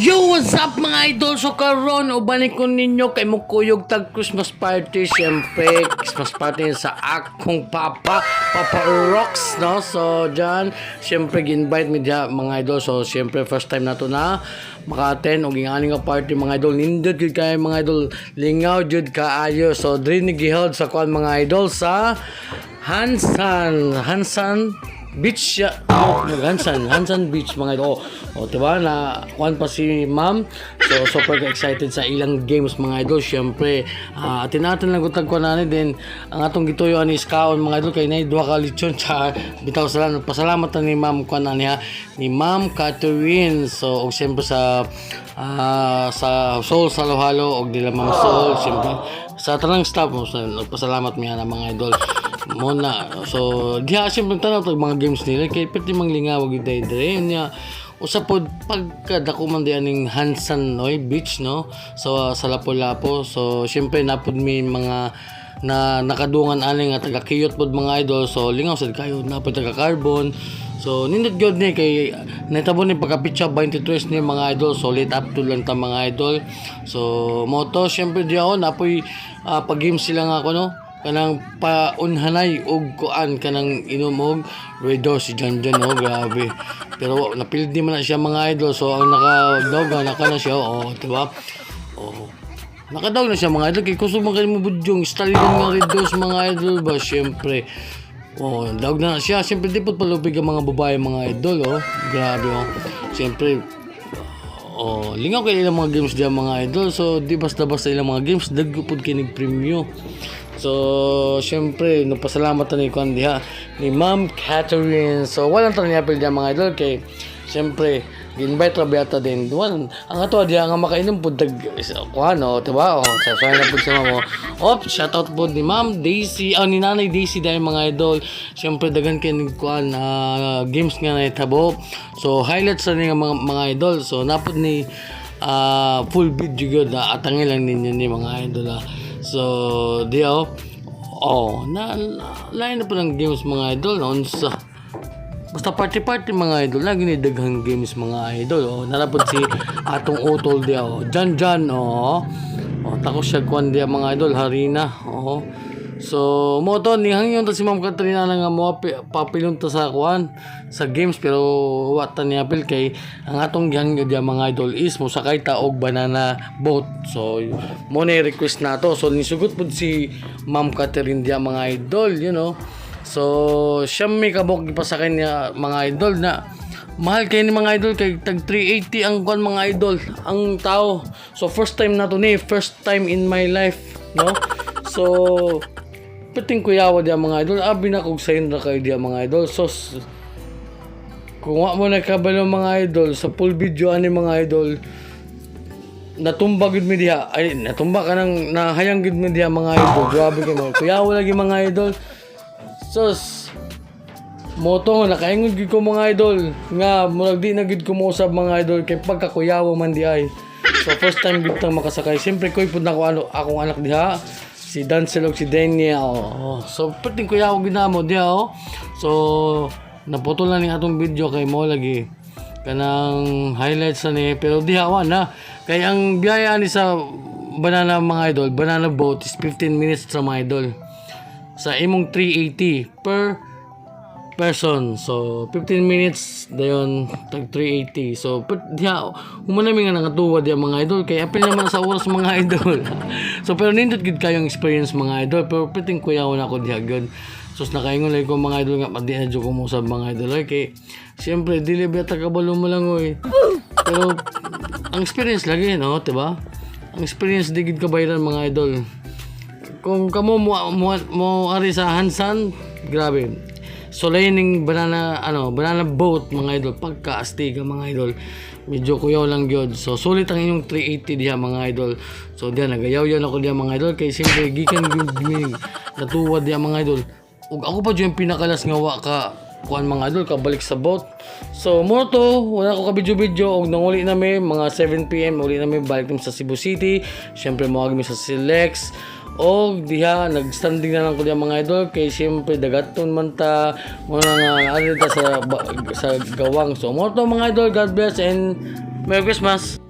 Yo, what's up mga idol? So karon ubanik ko ninyo kay mukuyog tag Christmas party. Siyempre, Christmas party sa akong Papa Rocks, no? So dyan, siyempre ginvite mi dyan mga idol. So siyempre first time na to na maka-attend og ingani nga party mga idol. Nindot jud kay mga idol, lingaw jud kaayo. So diri ni giheld sa kuan mga idol sa Hansan Beach ya. Hansan Beach mga idol. Diba na kuan pa si ma'am. So super excited sa ilang games mga idol. Syempre, atin-atin lang gutag ko na din ang atong gituyo ni Skaon mga idol kay nay duha ka lechon sa bitaw sala. Pasalamat ni ma'am kuan niya ni Ma'am Catherine. So og syempre sa Soul Halo og dila Ma'am Soul, syempre sa tanang staff mo nagpasalamat miya na mga idol muna. So diha siyempre tanaw tag mga games nila kay pwede manglingawag gyud dire niya usapod pagkadako man dianing Hansan Beach, no? So sa Lapu-Lapu. So siyempre napud mi mga na nakadungan ani nga taga Kiyot pod mga idol. So lingaw sad kayo napud taga Carbon. So nindot gyud ni kay natabo ni pagkapitsa 23 ni mga idol. So late up to lang ta mga idol. So moto siyempre di ako napoy pag game sila nga ako, no? Kanang paunhanay og kuan kanang inom og Red Door si John, no? Grabe. Pero napildi man na siya mga idol. So ang nakadog naka na siya, diba? Nakadog na siya mga idol kay kuso man kay mo budyong style nga Red Doors mga idol ba syempre. Dog na siya. Siyempre di po palupig ang mga babae mga idol, grabe, siyempre lingaw kayo ilang mga games diyan mga idol. So di basta-basta ilang mga games dagupod kinig premyo. So siyempre nagpasalamat na ni kuan diha ni Ma'am Catherine. So walang tangyapil diyan mga idol kay siyempre invite ra biata din duwan ang ato diha nga makainom pud tag kuan, diba? Sa na pud sa mo. Shout out pud ni Ma'am Daisy ni Nanay Daisy dahil mga idol. Siyempre dagan kay ning kuan games nga naitabo. So highlights sa nga mga idol. So napud ni full video gyud na atangin lang ninyo ni mga idol. So di na lain na po ng games mga idol unsa basta party mga idol lagi ni daghang games mga idol. Narapod si atong utol di Jan takos siya kuan di mga idol harina. So mo to ni hangyon to si Ma'am Katrina nga mo papilon to sa kuan sa games pero wata ni apil kay ang atong gihangyo di mga idol is mo sakay ta og banana boat. So mo na request na to. So nisugot pud si Ma'am Catherine di mga idol, So siya may kabok gipasakay niya mga idol na mahal kay ni mga idol kay tag 380 ang kuan mga idol ang tao. So first time na to ni, first time in my life, no? So piting kuyawa diya mga idol, abi na kog sayon ra kayo diya mga idol. So kung wa mo nakabalo mga idol sa full video ani mga idol natumba gud mi diha, ay natumba ka nang nahayang gud mi diha mga idol. Grabe kay mo kuyawa lagi mga idol. So moto nakaingon gid ko mga idol nga murag di na gid ko mousab mga idol kay pagkakuyawa man di ay. So first time gid tang makasakay. Siyempre koy pud nako akong anak diha si Dancel og si Daniel. So pating kuyawa gid namo diha. So naputol na ni atong video kay mo lagi kanang highlights ni pero diha na kay ang biyaya ni sa banana mga idol, banana boat is 15 minutes sa mga idol sa imong 380 per person. So 15 minutes dayon tag 380. So diha humana mi nga nakatuwa diha mga idol kay apil naman sa oras mga idol. So pero nindot gid kayong experience mga idol pero piting kuyaw na ko diha gud. So nakaingon lagi ko mga idol nga padi na jud ko mo sa mga idol kay siyempre dili ba takabalo mo lang pero ang experience lagi, no, diba? Ang experience digid kabayran mga idol. Kung kamo mo ari sa Hansan, grabe. So ning banana boat mga idol pagka-astig mga idol. Medyo kuyaw lang gyud. So sulit ang inyong 380 diha mga idol. So diyan nagayaw-yaw ako diha mga idol kay siyempre gikan gyud natuwa diha mga idol. Ug ako pa yung pinakalas nga wa ka kuan mga idol kabalik sa boat. So mo to wala ko ka video og nanguli na may mga 7 PM uli na may balik sa Cebu City. Siyempre mo mi sa Silex. O diha nagstanding na lang ko diha mga idol kay siyempre dagaton man ta mo nga ta sa gawang. So mo to mga idol, God bless and Merry Christmas.